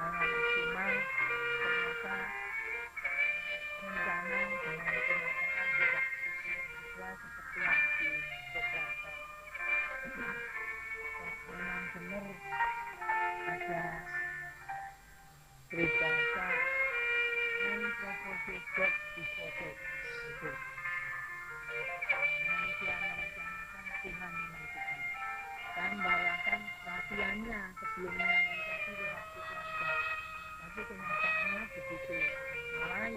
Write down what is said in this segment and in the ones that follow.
usahanya maksimal, ternyata rencana dengan kenyataan tidak sesuai seperti yang diprogramkan. Memang benar ada peribahasa anthropology difoto itu manusia merencanakan, Tuhan menentukan. Dan bayangkan latihannya sebelumnya itu dilakukan, tapi kenyataannya begitu. Mulai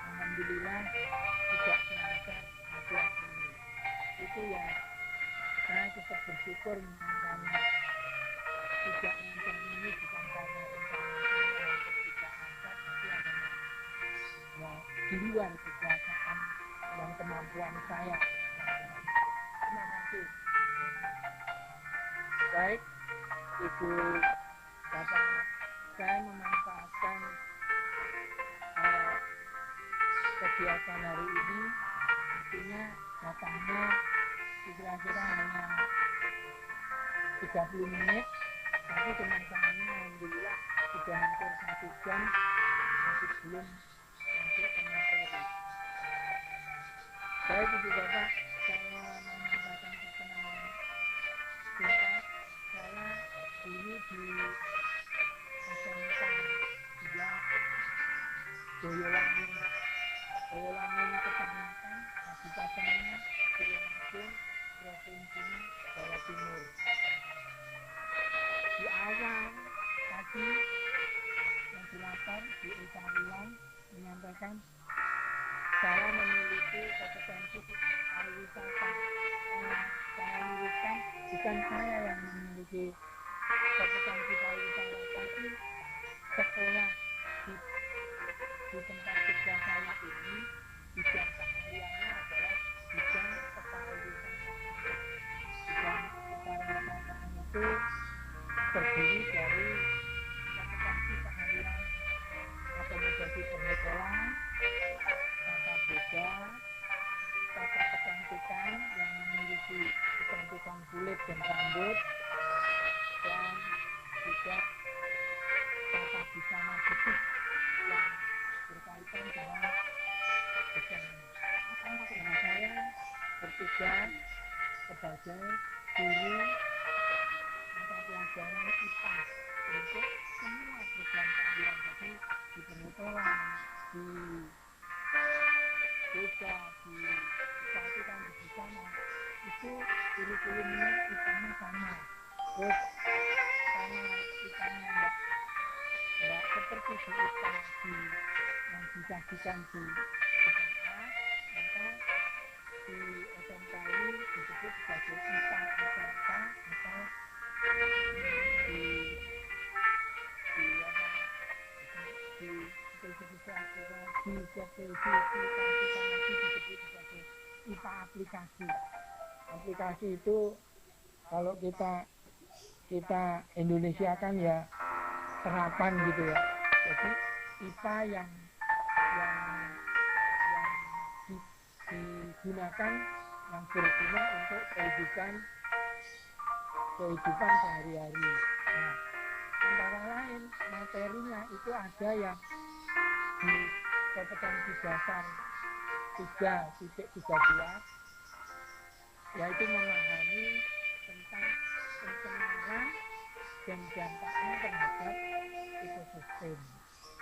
alhamdulillah tidak berangkat latihan ini. Itu ya saya tetap bersyukur karena tidak lancar ini bukan karena rencana saya untuk tidak lancar, tapi adanya ya di luar kekuasaan dan kemampuan saya. Terima kasih. Baik, Ibu Bapak, saya memanfaatkan kegiatan hari ini, artinya datangnya kira-kira hanya 30 menit, tapi kenyataannya alhamdulillah sudah hampir 1 jam masih belum masuk ke materi. Baik Ibu Bapak, saya menyampaikan perkenalan singkat. Saya dulu di SMK 2 Boyolali Kecamatan, Kabupatennya Tulungagung, Provinsinya Jawa Timur. Di awal tadi moderator di Utarian menyampaikan saya memiliki kompetensi pariwisata. Saya luruskan, bukan saya yang memiliki kompetensi pariwisata, tapi sekolah di tempat kerja saya ini bidang keahliannya adalah bidang kepariwisataan. Bidang kepariwisataan itu terdiri dari kompetensi keahlian akomodasi perhotelan, tata boga, tata kecantikan yang memiliki kecantikan kulit dan rambut, dan juga tata busana butik yang berkaitan dengan busana. Nah, saya bertugas sebagai guru mata pelajaran IPA untuk semua program keahlian, jadi di perhotelan, di yoga, di kecantikan, di busana, itu kurikulumnya IPA-nya sama. Terus karena IPA-nya enggak seperti di IPA yang disajikan di SMA, maka di SMK ini disebut sebagai IPA SMK atau IPA aplikasi. Aplikasi itu kalau kita Indonesia kan ya terapan gitu ya. Jadi IPA yang digunakan, yang berguna untuk kehidupan sehari-hari. Nah, antara lain materinya itu ada yang di kompetensi dasar 3.13, yaitu memahami tentang pencemaran dan dampaknya terhadap ekosistem.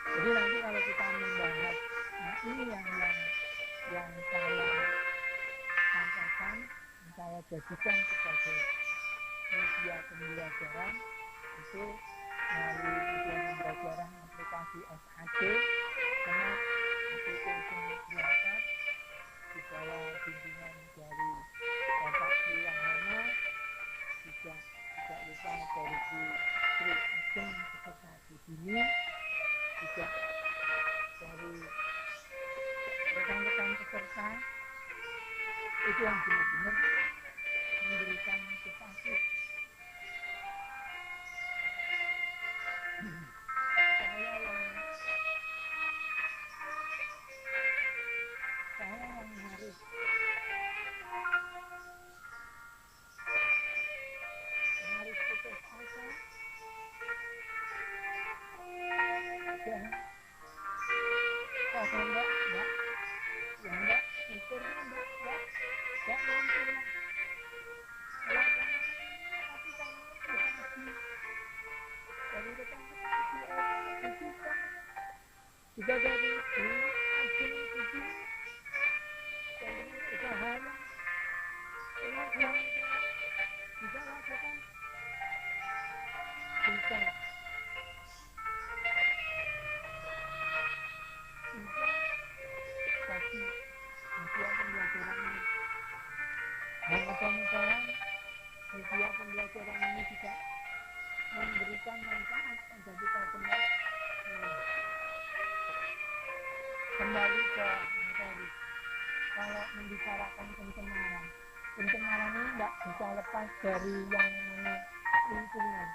Jadi nanti kalau kita membahas, nah ini yang saya sampaikan, yang saya jadikan sebagai media pembelajaran itu melalui media pembelajaran aplikasi SAD, karena aplikasi berangkat di bawah bimbingan dari Bapak Priyono, juga tidak lupa dari Bu Sri Ageng beserta Bu Dini, juga dari rekan-rekan peserta itu yang benar-benar memberikan motivasi. Saya yang harus putus asa kita dari agen itu usaha yang bisa lakukan bisa tapi media pembelajaran ini dan mudah-mudahan media pembelajaran ini juga memberikan manfaat bagi kita semua. Kembali ke materi, kalau membicarakan pencemaran ini tidak bisa lepas dari yang namanya lingkungan.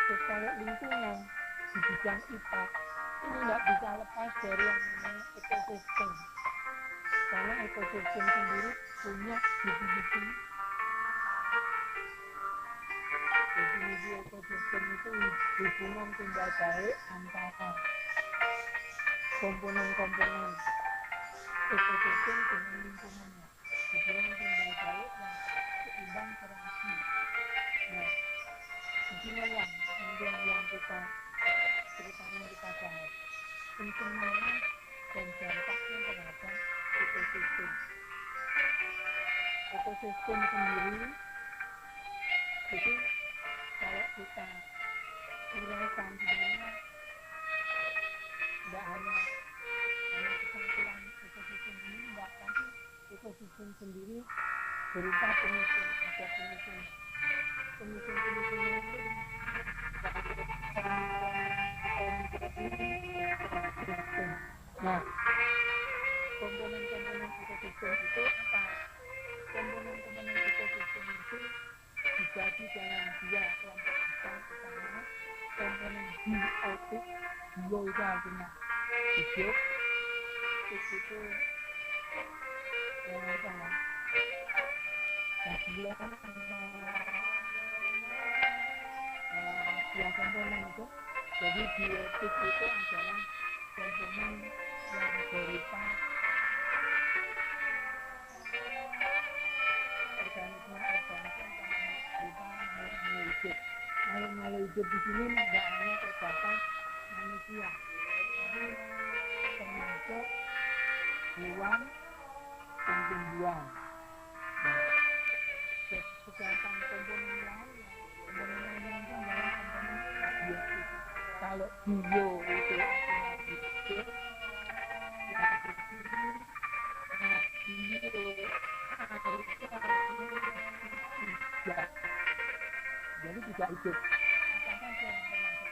Terus kalau lingkungan di bidang IPA ini tidak bisa lepas dari yang namanya ekosistem, karena ekosistem sendiri punya definisi ekosistem itu hubungan timbal balik antara komponen-komponen ekosistem dengan lingkungannya, hubungan timbal balik yang seimbang serasi. Nah, inilah yang kita ceritanya kita bahas pencemaran dan dampaknya terhadap ekosistem. Ekosistem sendiri jadi kalau kita uraikan sebenarnya tidak hanya kesimpulan ekosistem ini tidak, tapi ekosistem sendiri berupa penyusun, ada penyusun itu nah, komponen-komponen ekosistem itu apa? Komponen-komponen ekosistem itu dibagi dalam dua kelompok besar utama. Komponen biotik, bio itu artinya hidup, itu ya komponen itu. Jadi biotik itu adalah komponen yang berupa organisme berupa makhluk hidup. Makhluk hidup di sini tidak hanya terbatas manusia, tapi termasuk hewan dan tumbuhan. Sedangkan komponen lain itu adalah komponen biotik. Kalau bio itu artinya hidup, jadi tidak hidup. Apa saja yang termasuk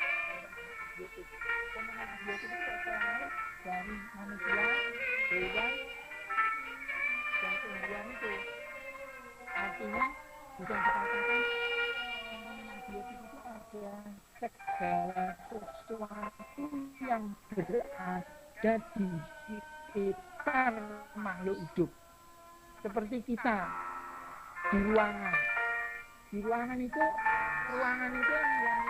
biotik? Komponen biotik itu selain dari manusia, hewan, dan tumbuhan itu. Artinya bisa dikatakan komponen biotik itu ada segala sesuatu yang berada di sekitar makhluk hidup. Seperti kita di ruangan. Di ruangan itu yang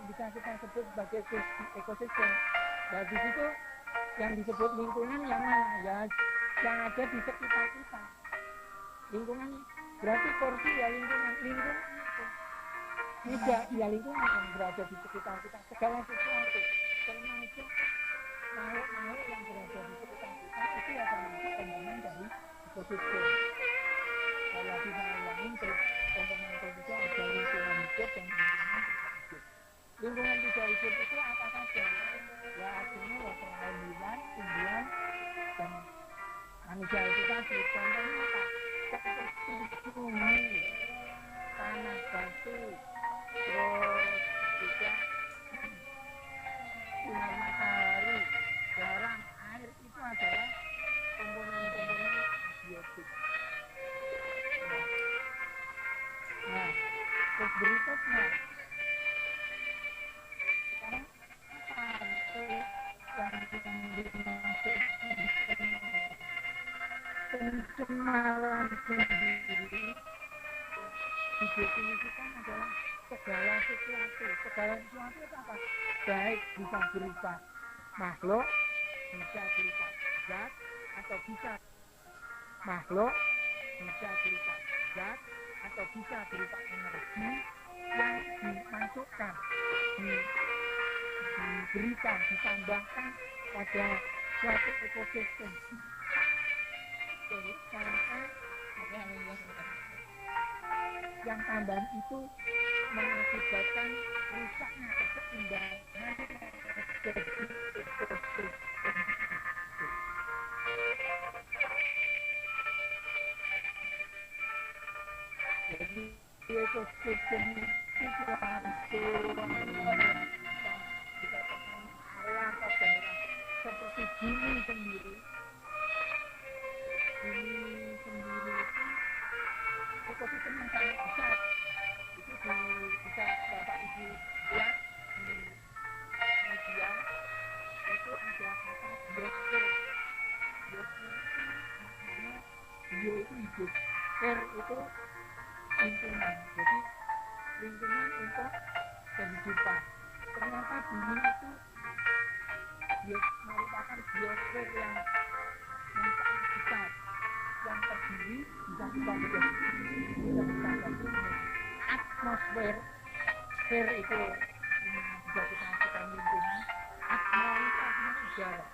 bisa kita sebut sebagai ekosistem. Nah, di situ yang disebut lingkungan yang mana? Ya, yang ada di sekitar kita. Lingkungan berarti porsi ya lingkungan itu. Tidak, ya lingkungan yang berada di sekitar kita. Segala sesuatu, termasuk makhluk-makhluk yang berada di sekitar kita itu ya termasuk komponen dari ekosistem. Kalau kita ulangin komponen ekosistem ada lingkungan hidup dan lingkungan tidak hidup. Lingkungan tidak hidup itu apa saja? Ya artinya ya selain hewan, tumbuhan, dan manusia itu tadi. Contohnya apa? Seperti bumi, tanah, batu, terus juga sinar matahari, garam, air itu adalah komponen-komponen biotik. Nah, terus berikutnya sekarang apa yang dimaksud pencemaran sendiri didefinisikan adalah segala sesuatu itu apa? Baik bisa berupa makhluk, bisa berupa zat, atau bisa makhluk, bisa berupa zat, atau bisa berupa energi yang dimasukkan, diberikan, ditambahkan pada suatu ekosistem. Jadi sampai yang tambahan itu mengakibatkan rusaknya keseimbangan dari ekosistem. Jadi ekosistem itu langsung dikatakan area atau daerah seperti bumi sendiri. Bumi sendiri itu ekosistem yang sangat besar. Itu bisa Bapak Ibu lihat di media itu ada apa biosfer. Biosfer itu namanya bio itu hidup, sfer itu lingkungan. Jadi lingkungan untuk kehidupan. Ternyata bumi itu merupakan biosfer yang sangat besar, yang terdiri bisa kita jadi atmosfer. Sfer itu bisa kita artikan lingkungan. Atmo itu artinya udara.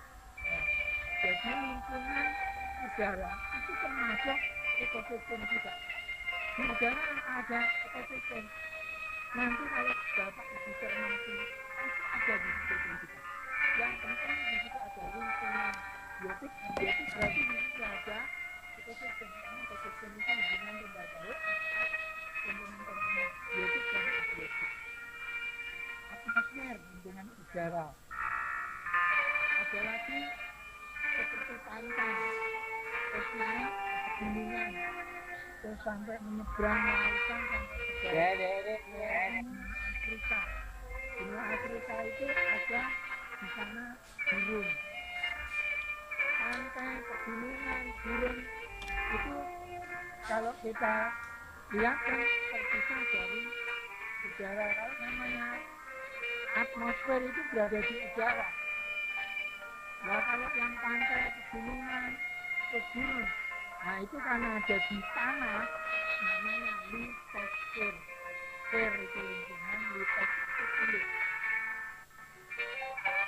Jadi lingkungan udara itu termasuk ekosistem juga. Di udara ada ekosistem. Nanti kalau Bapak Ibu cermati itu ada di situ juga. Yang penting di situ ada lingkungan biotik. Biotik berarti di situ ada ekosistem. Ekosistem itu hubungan tunggal baut, komponen biotik dan abiotik. Atmosfer hubungan udara. Ada lagi seperti pantai, sungai, pegunungan, terus sampai menyeberang lautan sampai ke Afrika. Benua Afrika itu ada di sana gurun. Pantai, pegunungan, gurun itu kalau kita lihat kan terpisah dari udara. Kalau namanya atmosfer itu berada di udara. Nah kalau yang pantai, pegunungan, gurun, nah itu karena ada di tanah, namanya litosfer. Sfer itu lingkungan, litos itu kulit.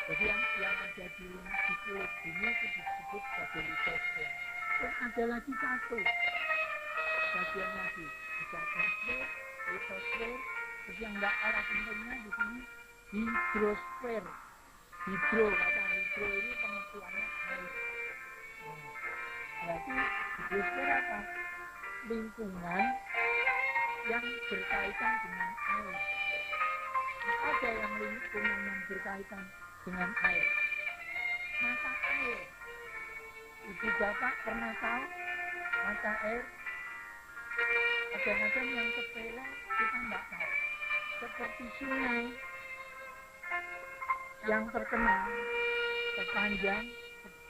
Jadi yang ada di kulit bumi itu disebut sebagai litosfer. Dan ada lagi satu bagian lagi, bisa atmosfer, litosfer, terus yang nggak kalah pentingnya di sini hidrosfer. Hidro, kata hidro ini pengertiannya air. Berarti hidrosfer apa? Lingkungan yang berkaitan dengan air. Ada yang lingkungan yang berkaitan dengan air. Mata air. Ibu bapak pernah tahu mata air? Kadang-kadang yang sepele kita nggak tahu. Seperti sungai yang terkenal, terpanjang,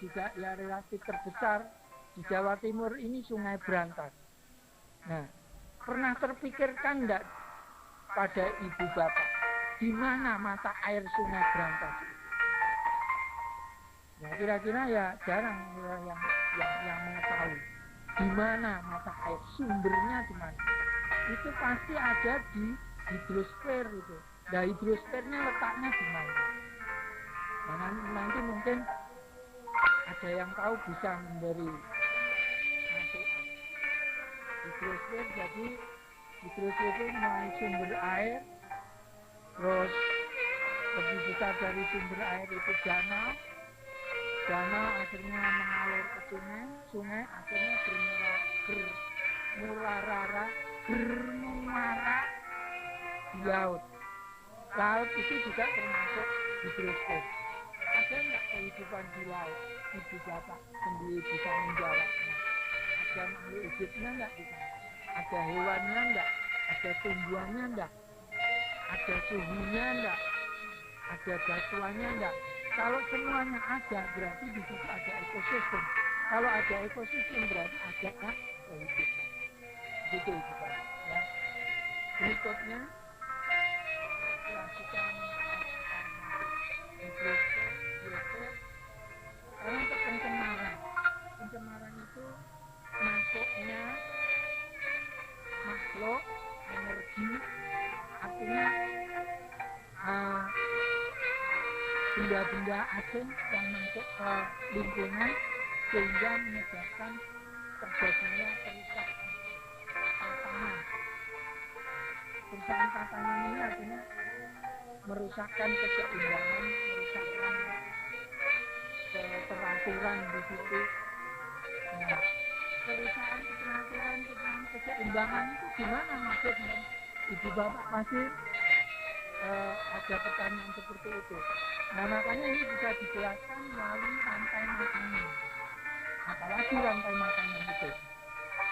juga ya relatif terbesar di Jawa Timur ini Sungai Brantas. Nah, pernah terpikirkan enggak pada ibu bapak di mana mata air Sungai Brantas? Ya kira-kira ya jarang yang mengetahui di mana mata air, sumbernya di mana. Itu pasti ada di hidrosfer itu. Nah, hidrosfernya letaknya di mana? Nah, nanti mungkin ada yang tahu bisa memberi masukan. Hidrosfer jadi hidrosfer itu mulai sumber air, terus lebih besar dari sumber air itu danau akhirnya mengalir ke sungai, sungai akhirnya bermuara di laut. Laut itu juga termasuk hidrosfer. Ada nggak kehidupan di laut? Ibu bapak sendiri bisa menjawabnya. Ada makhluk hidupnya nggak di sana? Ada hewannya nggak? Ada tumbuhannya nggak? Ada suhunya nggak? Ada batuannya nggak? Kalau semuanya ada, berarti di situ ada ekosistem. Kalau ada ekosistem, berarti ada kehidupan. Gitu ibu bapak. Ya. Berikutnya lakukan hidrosfer. Karena untuk pencemaran itu masuknya makhluk energi, artinya benda-benda asing yang masuk ke lingkungan sehingga menyebabkan terjadinya kerusakan tatanan. Kerusakan tatanan ini artinya merusakkan keseimbangan, merusakkan keteraturan di situ. Nah, kerusakan keteraturan, keseimbangan itu gimana maksudnya? Ibu bapak pasti ada pertanyaan seperti itu. Nah, makanya ini bisa dijelaskan melalui rantai makanan. Apalagi rantai makanan itu.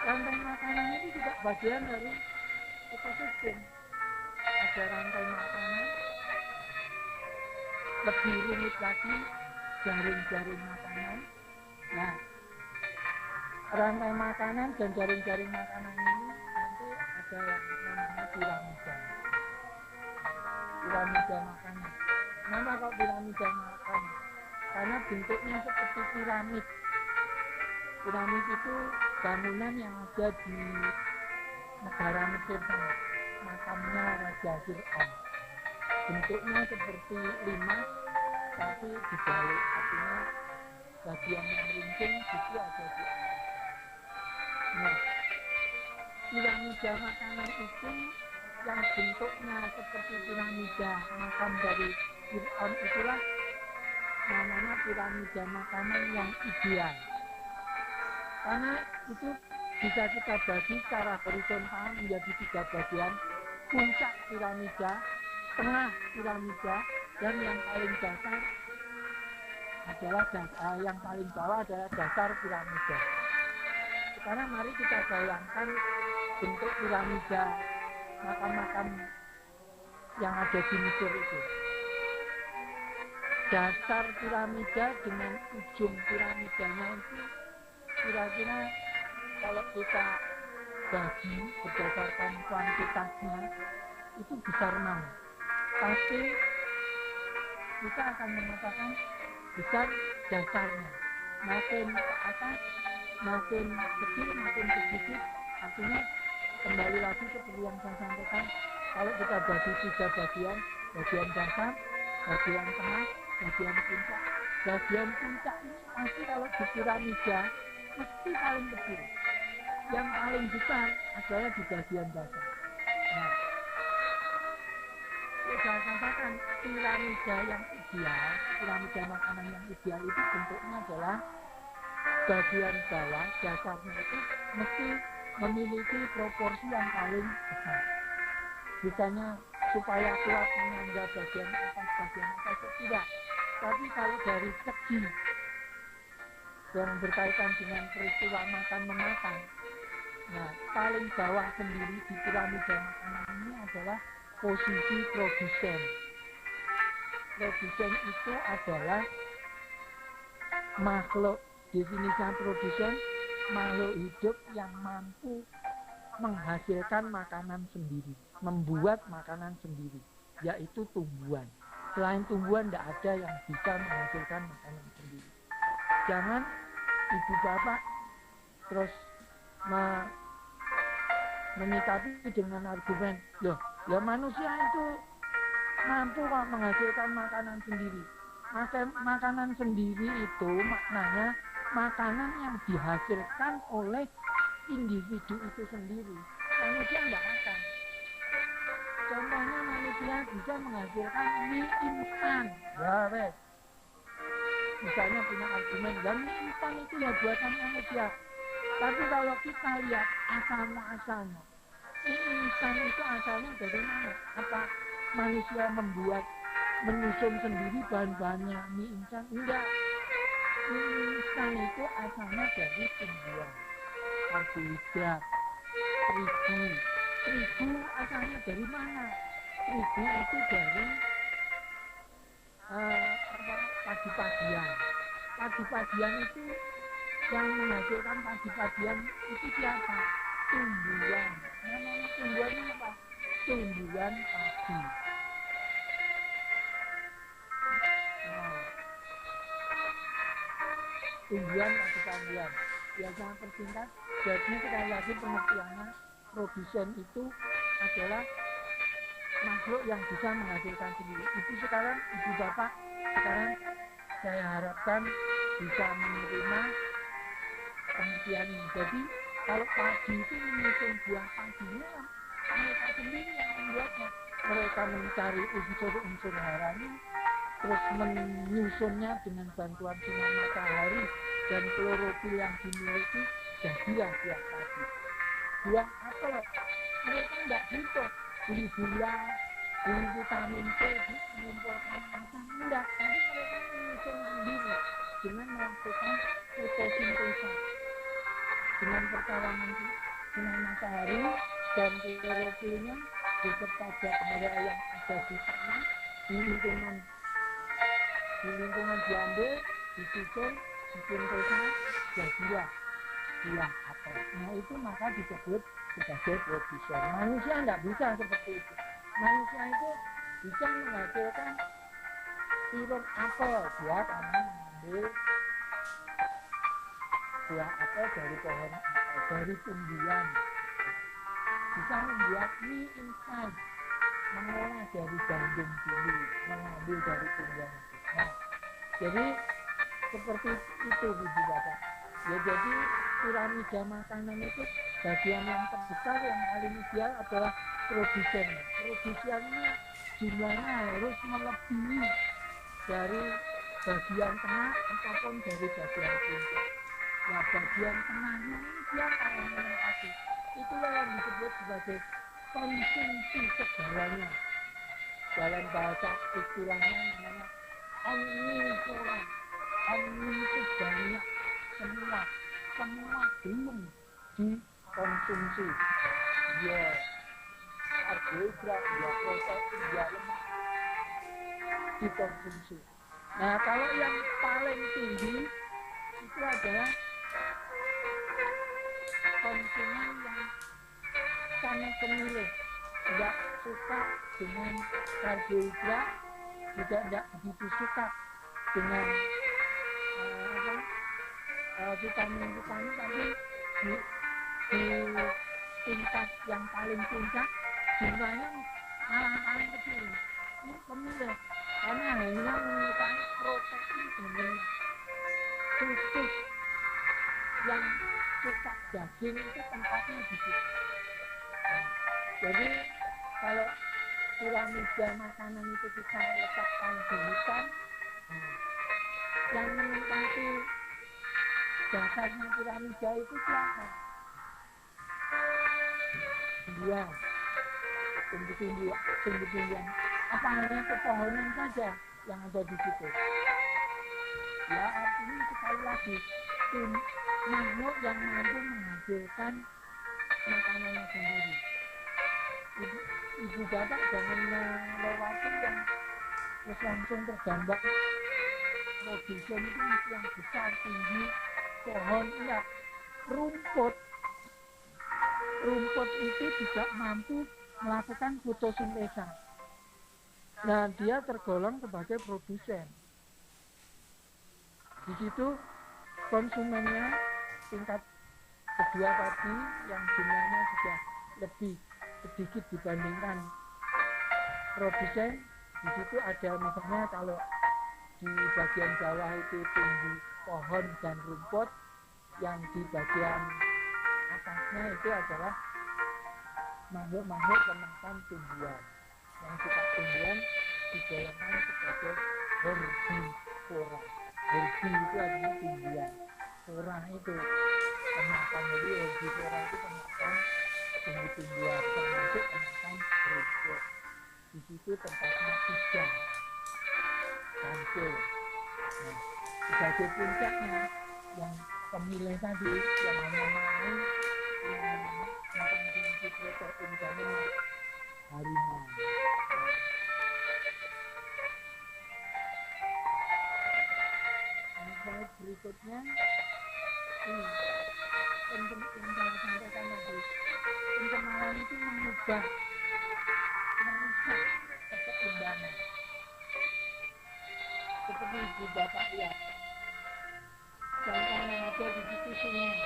Rantai makanan itu juga bagian dari ekosistem. Ada rantai makanan, lebih rumit lagi jaring-jaring makanan. Nah, rantai makanan dan jaring-jaring makanan ini nanti ada yang namanya piramida. Piramida makanan. Kenapa kok piramida makanan? Karena bentuknya seperti piramid. Piramid itu bangunan yang ada di negara Mesir sana. Makamnya Raja Fir'aun. Bentuknya seperti limas, tapi dibalik. Artinya bagian yang ringkih itu ada di atas. Nah, piramida makanan itu yang bentuknya seperti piramida makam dari Fir'aun itulah namanya piramida makanan yang ideal. Karena itu bisa kita bagi secara horizontal menjadi 3 bagian: puncak piramida, tengah piramida, dan yang paling dasar adalah yang paling bawah adalah dasar piramida. Sekarang mari kita bayangkan bentuk piramida makam-makam yang ada di Mesir itu. Dasar piramida dengan ujung piramidanya itu kira-kira kalau kita bagi berdasarkan kuantitasnya itu besar mana? Pasti kita akan mengatakan besar dasarnya. Makin ke atas, makin kecil, makin sedikit. Artinya kembali lagi seperti yang saya sampaikan, kalau kita bagi 3 bagian, bagian dasar, bagian tengah, bagian puncak. Bagian puncak ini pasti kalau di piramida mesti paling kecil. Yang paling besar adalah di bagian dasar. Nah, saya katakan piramida yang ideal, piramida makanan yang ideal itu bentuknya adalah bagian bawah, dasarnya itu mesti memiliki proporsi yang paling besar. Bukannya supaya kuat menyangga bagian atas tidak. Tapi kalau dari segi yang berkaitan dengan peristiwa makan memakan, nah paling bawah sendiri di piramida makanan ini adalah posisi produsen. Produsen itu adalah makhluk, definisi produsen makhluk hidup yang mampu menghasilkan makanan sendiri, membuat makanan sendiri, yaitu tumbuhan. Selain tumbuhan tidak ada yang bisa menghasilkan makanan sendiri. Jangan ibu bapak terus menyikapi dengan argumen, loh, ya manusia itu mampu kok menghasilkan makanan sendiri. Makanan sendiri itu maknanya makanan yang dihasilkan oleh individu itu sendiri. Manusia tidak akan. Contohnya manusia bisa menghasilkan mie instan. Ya wes. Misalnya punya argumen, dan mie instan itu ya buatan manusia. Tapi kalau kita lihat asal-muasalnya, mie instan itu asalnya dari mana? Apa manusia menyusun sendiri bahan-bahannya mie instan? Enggak. Mie instan itu asalnya dari tumbuhan, karbohidrat, terigu. Terigu asalnya dari mana? Terigu itu dari padi-padian. Padi-padian itu yang menghasilkan padi-padian itu siapa? Tumbuhan. Namanya tumbuhannya apa? Tumbuhan padi. Tumbuhan padi-padian. Biasanya persingkat. Jadi sekali lagi pengertiannya, produsen itu adalah makhluk yang bisa menghasilkan sendiri. Itu sekarang ibu bapak sekarang saya harapkan bisa menerima pengertian ini. Jadi kalau padi itu menyusun buah padinya mereka sendiri yang membuatnya. Mereka mencari unsur-unsur haranya, terus menyusunnya dengan bantuan sinar matahari dan klorofil yang dimiliki, jadilah buah padi. Buah apel mereka tidak butuh beli gula, beli vitamin C, mengumpulkan asam, enggak. Tapi mereka menyusun sendiri dengan melakukan fotosintesa, dengan perkawanan sinar matahari dan klorofilnya beserta zat hara yang ada di tanah, di lingkungan diambil, disusun, disintesa, jadilah buah apel. Nah itu maka disebut sebagai produsen. Manusia tidak bisa seperti itu. Manusia itu bisa menghasilkan sirup apel, dia karena mengambil buah apel dari pohon apel, dari tumbuhan. Bisa membuat mie instan, mengolah dari gandum dulu, mengambil dari tumbuhan. Nah, jadi seperti itu Ibu Bapak. Ya jadi piramida makanan itu bagian yang terbesar yang paling ideal adalah produsen. Produsennya jumlahnya harus melebihi dari bagian tengah ataupun dari bagian puncak. Nah bagian tengahnya ini siapa yang menempati? Itulah yang disebut sebagai konsumsi segalanya. Dalam bahasa istilahnya namanya omnipotent. Omni itu banyak, semua belum dikonsumsi. Ya karbohidrat, ya protein, ya lemak dikonsumsi. Nah kalau yang paling tinggi itu adalah konsumen yang sangat pemilih, tidak suka dengan karbohidrat, juga tidak begitu suka dengan vitamin-vitamin, tapi di tingkat yang paling puncak jumlahnya malah paling kecil. Ini pemilih karena hanya menyukai protein dan lemak. Khusus yang suka daging itu tempatnya di situ. Jadi kalau piramida makanan itu kita letakkan di hutan, yang menempati dasarnya piramida itu siapa? Dia tumbuh-tumbuhan. Apa hanya pepohonan saja yang ada di situ? Ya artinya sekali lagi makhluk yang mampu menghasilkan makanannya sendiri. Ibu bapak jangan melewati yang terus langsung tergambar produsen itu mesti yang besar, tinggi, pohon, enggak. Rumput itu juga mampu melakukan fotosintesa. Nah dia tergolong sebagai produsen. Di situ konsumennya tingkat kedua tadi yang jumlahnya sudah lebih sedikit dibandingkan produsen. Di situ ada misalnya kalau di bagian bawah itu tumbuh pohon dan rumput, yang di bagian atasnya itu adalah makhluk-makhluk pemakan tumbuhan. Yang suka tumbuhan digolongkan sebagai herbivora. Herbi itu artinya tumbuhan, pora itu pemakan. Jadi herbivora itu pemakan tumbuh-tumbuhan, termasuk pemakan rumput. Di situ tempatnya udang, kancil. Nah, sebagai puncaknya yang pemilih tadi yang hanya mau mengkonsumsi protein dan lemak, harimau. Slide berikutnya ini yang saya sampaikan tadi, pencemaran itu merusak keseimbangan. Seperti Ibu Bapak lihat, contohnya ada di situ sungai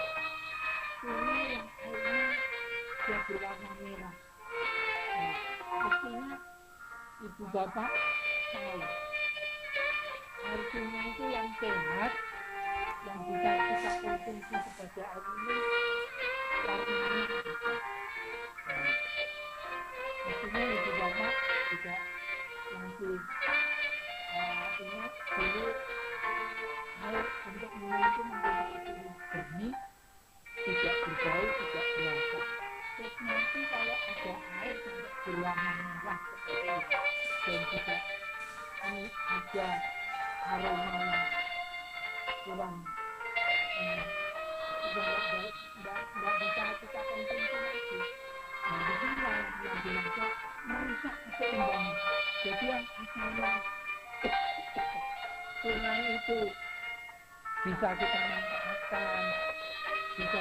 yang airnya dia berwarna merah. Mestinya Ibu Bapak tahu artinya itu yang sehat, yang bisa kita konsumsi sebagai air minum, warnanya bisa. Maksudnya ibu bapak juga masih ingat dulu air untuk minum itu mempunyai jernih, tidak berbau, tidak berasa. Terus nanti kalau ada air sampai berwarna merah seperti ini dan juga ini ada aroma yang kurang nggak bisa kita konsumsi lagi. Nah di sini yang dimaksud merusak keseimbangan. Jadi yang asalnya sungai itu bisa kita manfaatkan, bisa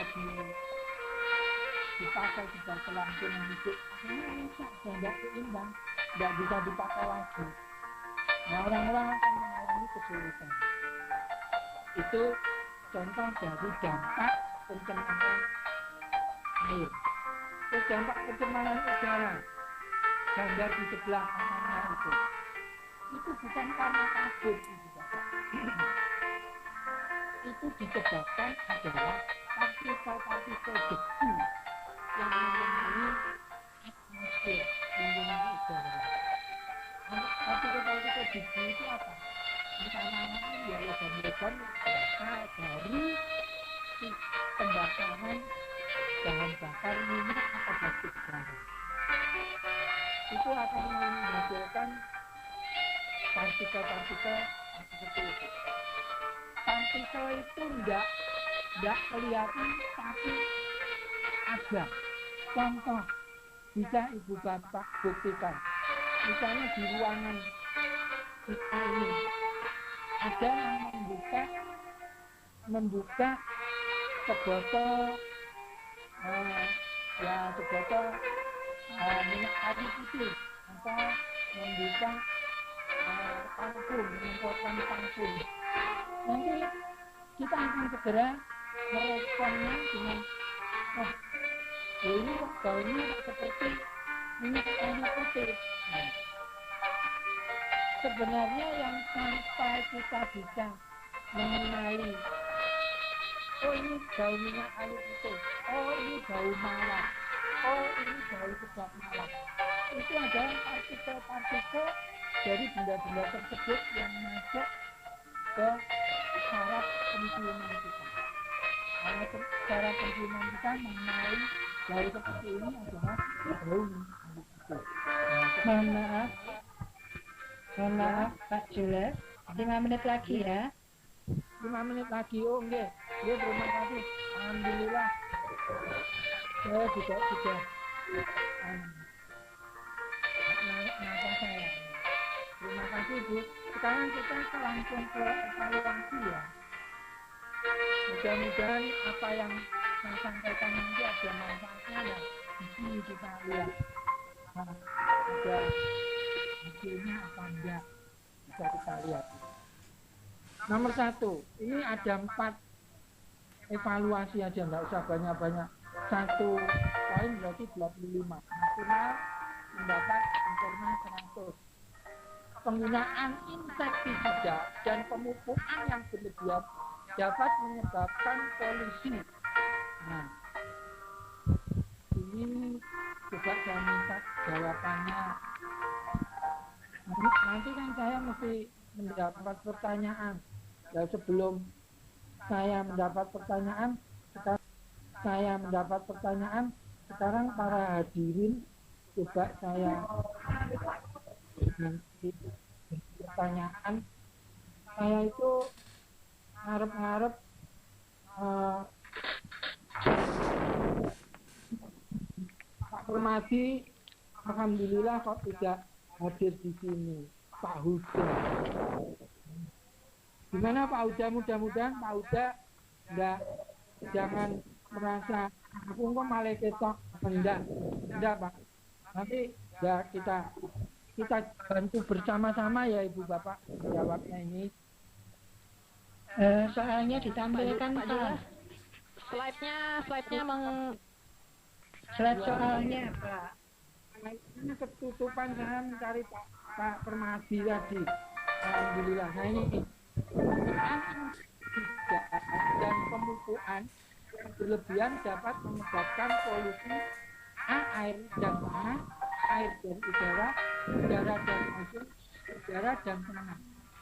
dipakai juga kelangsungan hidup, akhirnya rusak dan tidak seimbang, tidak bisa dipakai lagi. Nah orang-orang akan mengalami kesulitan. Itu contoh dari dampak pencemaran air. Terus dampak pencemaran udara, gambar di sebelah kanannya itu bukan karena kabut itu Bapak. Itu disebabkan adalah partikel-partikel debu yang mengenai atmosfer lingkungan udara. Partikel-partikel debu itu apa? Pertama-tama ya logam-logam yang berasal dari pembakaran bahan bakar minyak atau batu bara. Itu akan menghasilkan partikel-partikel seperti itu. Partikel itu enggak kelihatan tapi ada. Contoh bisa ibu bapak buktikan. Misalnya di ruangan kita ini ada yang membuka sebotol minyak kayu putih atau membuka parfum, menyemprotkan parfum. Nanti kita akan segera meresponnya dengan ini kok baunya seperti minyak kayu putih. Nah, sebenarnya yang sampai kita bisa mengenali, oh ini bau minyak kayu putih, oh ini bau malam, oh ini bau sedap malam, itu adalah partikel-partikel dari benda-benda tersebut yang masuk ke saraf penciuman kita. Karena saraf penciuman kita mengenai bau seperti ini adalah bau minyak kayu putih. Mohon maaf Pak Jules, 5 menit lagi ya. 5 menit lagi, oh enggak. Ya terima kasih. Alhamdulillah. Saya juga sudah nafas saya. Terima kasih Bu. Sekarang kita langsung ke evaluasi ya. Mudah-mudahan apa yang saya sampaikan nanti ada manfaatnya ya. Di sini kita lihat ada hasilnya apa enggak, bisa kita lihat. Nomor 1, ini ada 4 evaluasi aja, enggak usah banyak-banyak. 1 poin berarti 25, maksimal mendapat sempurna 100. Penggunaan insektisida dan pemupukan yang berlebihan dapat menyebabkan polusi. Nah, ini coba saya minta jawabannya. Nanti kan saya mesti mendapat pertanyaan. Dan sebelum saya mendapat pertanyaan, sekarang para hadirin coba saya nanti pertanyaan. Saya itu ngarep-ngarep Pak Permadi, alhamdulillah kok tidak hadir di sini. Pak Huda, gimana Pak Huda? Mudah-mudahan Pak Huda jangan merasa aku kok malah ketok, enggak Pak. Nanti ya kita bantu bersama-sama ya Ibu Bapak jawabnya ini. Soalnya ditampilkan Pak. Slide-nya slide soalnya Pak. Ini ketutupan, saya mencari Pak Permadi tadi. Alhamdulillah. Nah ini Penggunaan tidak dan pemupukan yang berlebihan dapat menyebabkan polusi air dan tanah, air dan udara, udara dan ozon, udara dan tanah.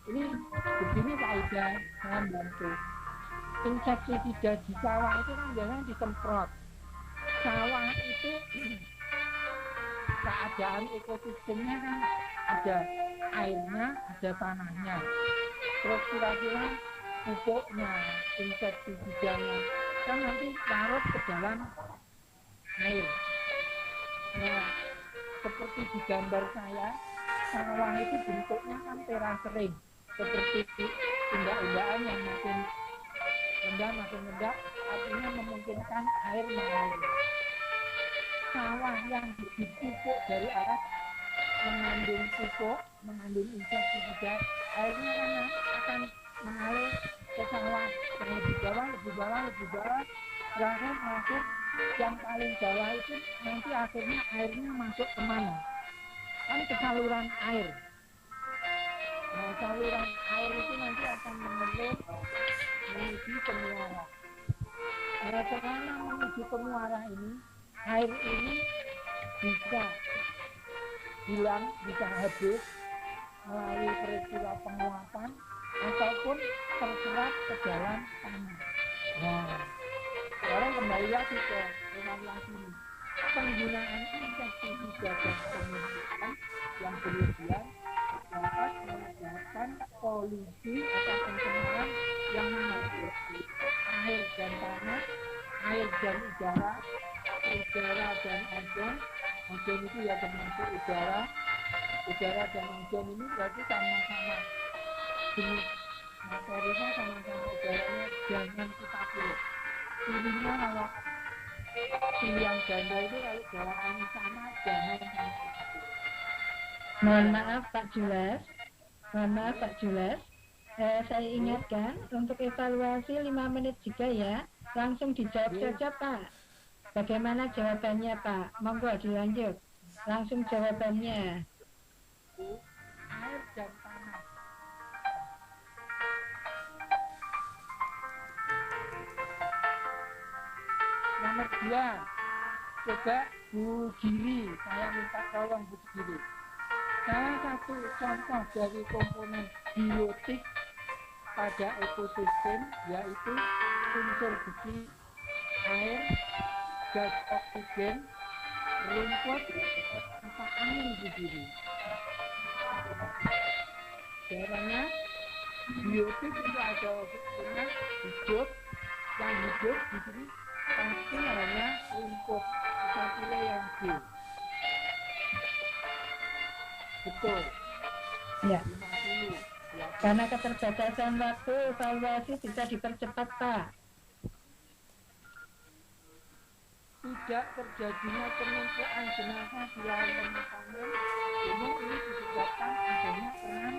Ini begini Pak Ida, saya bantu. Insektisida di sawah itu kan biasanya disemprot. Sawah itu keadaan ekosistemnya kan ada airnya, ada tanahnya. Terus kira-kira pupuknya, insektisidanya kan nanti larut ke dalam air. Nah, seperti di gambar saya, sawah itu bentuknya kan terasering, seperti tindak-tindakan yang makin rendah, artinya memungkinkan air mengalir. Sawah yang dipupuk dari atas mengandung pupuk, mengandung insektisida, airnya kan akan mengalir ke sawah yang lebih bawah, terakhir masuk yang paling bawah itu nanti akhirnya airnya masuk kemana? Kan ke saluran air. Nah, saluran air itu nanti akan mengalir menuju ke muara. Nah, selama menuju ke muara ini, air ini bisa hilang, bisa habis melalui peristiwa penguapan ataupun terserap ke dalam tanah. Nah, sekarang kembali lagi ke lagi ini. Penggunaan insektisida dan pemupukan yang berlebihan dapat menyebabkan polusi atau pencemaran yang mengakibatkan air dan tanah, air dan udara, udara dan ozon. Ozon itu ya termasuk udara dan ozon ini berarti sama-sama jenis materinya, sama-sama udaranya, jangan kita pilih. Pilihnya kalau pilihan ganda itu kalau bawaannya sama, jangan sampai. Mohon maaf Pak Jules. Saya ingatkan untuk evaluasi 5 menit juga ya. Langsung dijawab saja Pak. Bagaimana jawabannya Pak? Monggo dilanjut. Langsung jawabannya. Air dan tanah. Nomor 2, coba Bu Giri, saya minta tolong Bu Giri. Salah satu contoh dari komponen biotik pada ekosistem yaitu unsur besi, air, gas oksigen, rumput, atau angin Bu Giri. Caranya biotik itu ada oksigennya hidup, yang hidup di sini pasti hanya rumput, kita pilih yang B. Betul. Ya. 50. Ya. Karena keterbatasan waktu, evaluasi bisa dipercepat Pak. Tidak terjadinya penumpukan jenazah di lahan pemakaman umum ini disebabkan adanya peran.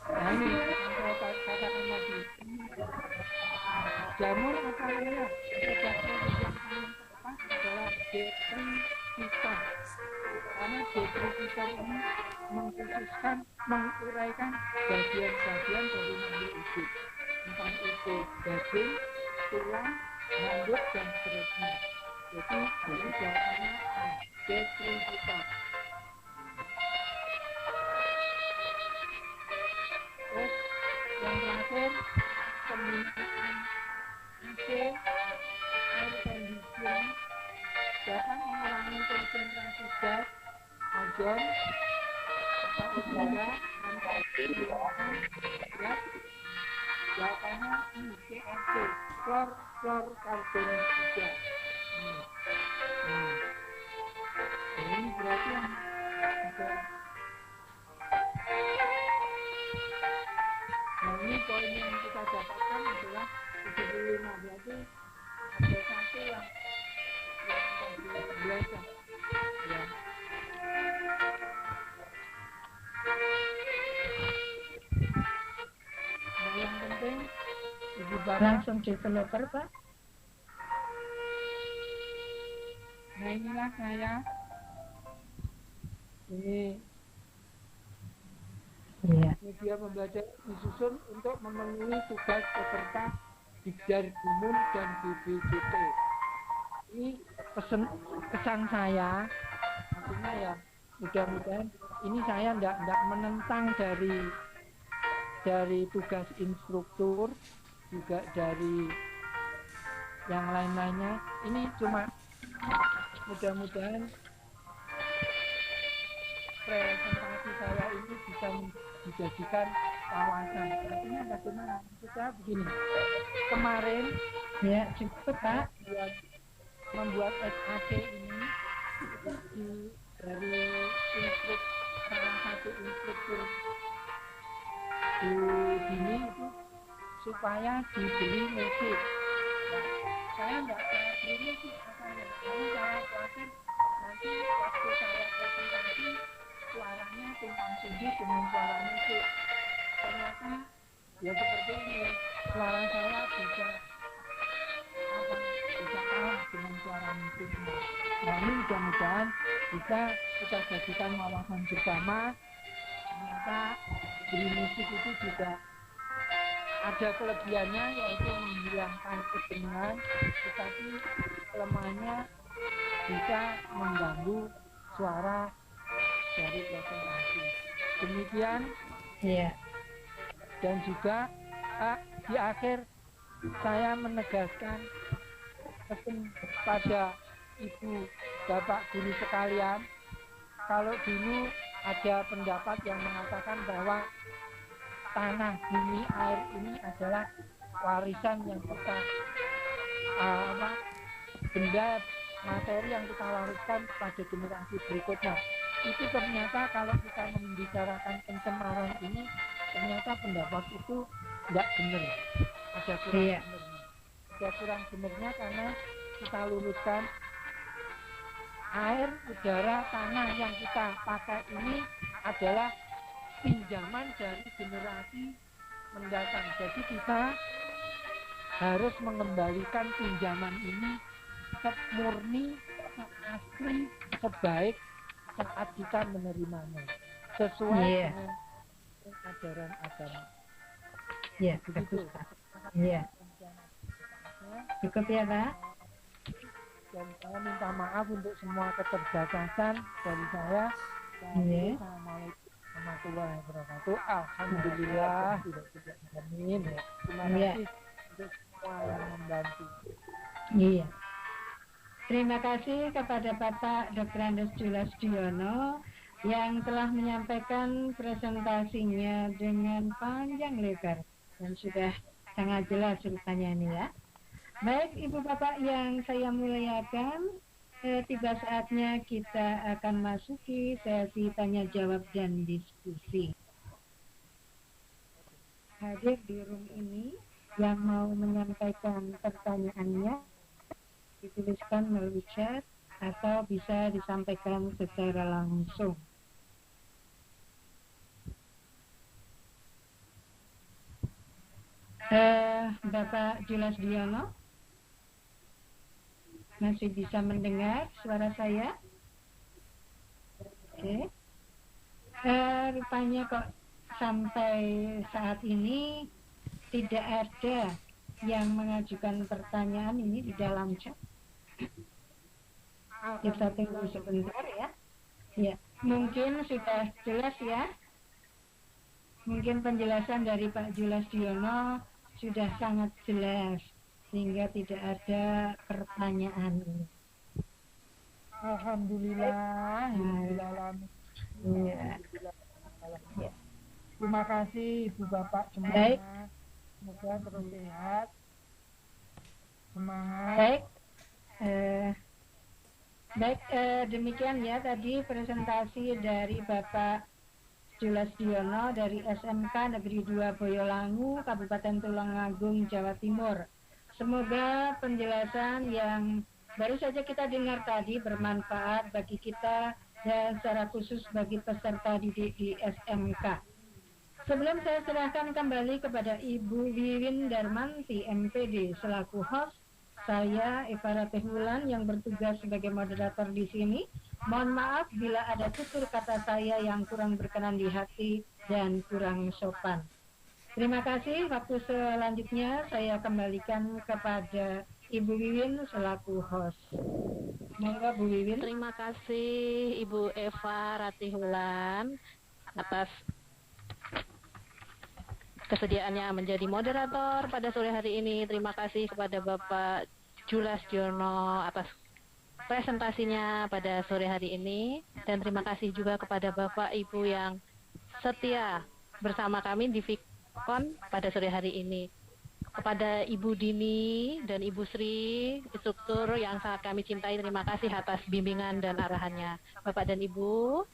Nah ini yang saya katakan tadi. Jamur apa namanya? Penyebabnya yang paling tepat adalah detritivita. Karena detritivita ini menguraikan bagian-bagian dari makhluk hidup, entah itu daging, tulang, rambut dan seterusnya. Jadi jawabannya detritivita. Terus yang terakhir penggunaan AC air condition dapat mengurangi konsentrasi gas ozon atau udara tanpa penggunaan gas. Jawabannya CFC, chlorofluorocarbon 3. Ini berarti yang ada. Nah ini poin yang kita dapatkan adalah 75, berarti ada satu yang belajar ya. Nah yang penting Ibu Bapak Langsung developer Pak. Nah inilah saya ini Iya. Iya. Media pembelajaran disusun untuk memenuhi tugas peserta Dikjar Gumun dan BBJT. Ini kesan saya, artinya ya mudah-mudahan ini saya tidak menentang dari tugas instruktur, juga dari yang lain-lainnya. Ini cuma mudah-mudahan presentasi saya ini bisa dijadikan wawasan. Artinya bagaimana? Kita begini, kemarin Ya, cukup Pak. membuat SAC ini dari salah satu instruktur Bu Dini itu supaya dibeli musik. Nah, saya nggak beli musik asalnya, karena saya khawatir nanti waktu saya presentasi suaranya tumpang tindih dengan suara musik. Ternyata ya seperti ini, suara saya bisa kalah dengan suara musik. Nah, ini mudah-mudahan bisa kita jadikan wawasan bersama. Ternyata beli musik itu juga ada kelebihannya, yaitu menghilangkan kejenuhan, tetapi kelemahannya bisa mengganggu suara dari presentasi. Demikian. Iya. Dan juga di akhir saya menegaskan kepada Ibu Bapak guru sekalian, kalau dulu ada pendapat yang mengatakan bahwa tanah, bumi, air ini adalah warisan yang kita benda materi yang kita wariskan pada generasi berikutnya. Itu ternyata kalau kita membicarakan pencemaran ini, ternyata pendapat itu tidak benar, ada kurang benernya. Ada kurang benernya karena kita luruskan, air, udara, tanah yang kita pakai ini adalah pinjaman dari generasi mendatang. Jadi kita harus mengembalikan pinjaman ini semurni, asli, sebaik saat kita menerimanya, sesuai dengan ajaran agama. Iya, betul Pak. Iya. Cukup ya Pak. Dan saya minta maaf untuk semua keterbatasan dari saya. Assalamualaikum warahmatullahi wabarakatuh. Alhamdulillah. Amin. Terima kasih untuk semua yang membantu. Iya. Terima kasih kepada Bapak Dr. Andes Julas Diono yang telah menyampaikan presentasinya dengan panjang lebar dan sudah sangat jelas ceritanya ini ya. Baik Ibu Bapak yang saya muliakan, tiba saatnya kita akan masuki sesi tanya jawab dan diskusi. Hadir di room ini yang mau menyampaikan pertanyaannya dituliskan melalui chat atau bisa disampaikan secara langsung. Bapak Julas Diono masih bisa mendengar suara saya? Oke. Rupanya kok sampai saat ini tidak ada yang mengajukan pertanyaan ini di dalam chat. Kita tunggu sebentar ya. Ya, mungkin sudah jelas ya. Mungkin penjelasan dari Pak Julas Diono sudah sangat jelas sehingga tidak ada pertanyaan. Alhamdulillah. Ya. Terima kasih Ibu Bapak semua. Baik. Semoga terus sehat. Semangat. Baik. Demikian ya tadi presentasi dari Bapak Julas Diono dari SMK Negeri 2 Boyolangu, Kabupaten Tulungagung, Jawa Timur. Semoga penjelasan yang baru saja kita dengar tadi bermanfaat bagi kita dan secara khusus bagi peserta didik di SMK. Sebelum saya serahkan kembali kepada Ibu Wiwin Darmanti MPD selaku host, saya Eva Ratih Wulan yang bertugas sebagai moderator di sini Mohon maaf bila ada tutur kata saya yang kurang berkenan di hati dan kurang sopan. Terima kasih. Waktu selanjutnya saya kembalikan kepada Ibu Wiwin selaku host. Monggo Bu Wiwin. Terima kasih Ibu Eva Ratihulan atas kesediaannya menjadi moderator pada sore hari ini. Terima kasih kepada Bapak Julas Jono atas presentasinya pada sore hari ini. Dan terima kasih juga kepada Bapak Ibu yang setia bersama kami di Vicon pada sore hari ini. Kepada Ibu Dini dan Ibu Sri, instruktur yang sangat kami cintai, terima kasih atas bimbingan dan arahannya. Bapak dan Ibu,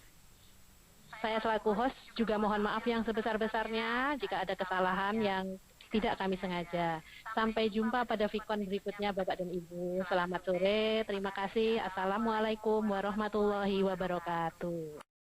saya selaku host juga mohon maaf yang sebesar-besarnya jika ada kesalahan yang tidak kami sengaja. Sampai jumpa pada Vicon berikutnya Bapak dan Ibu. Selamat sore, terima kasih. Assalamualaikum warahmatullahi wabarakatuh.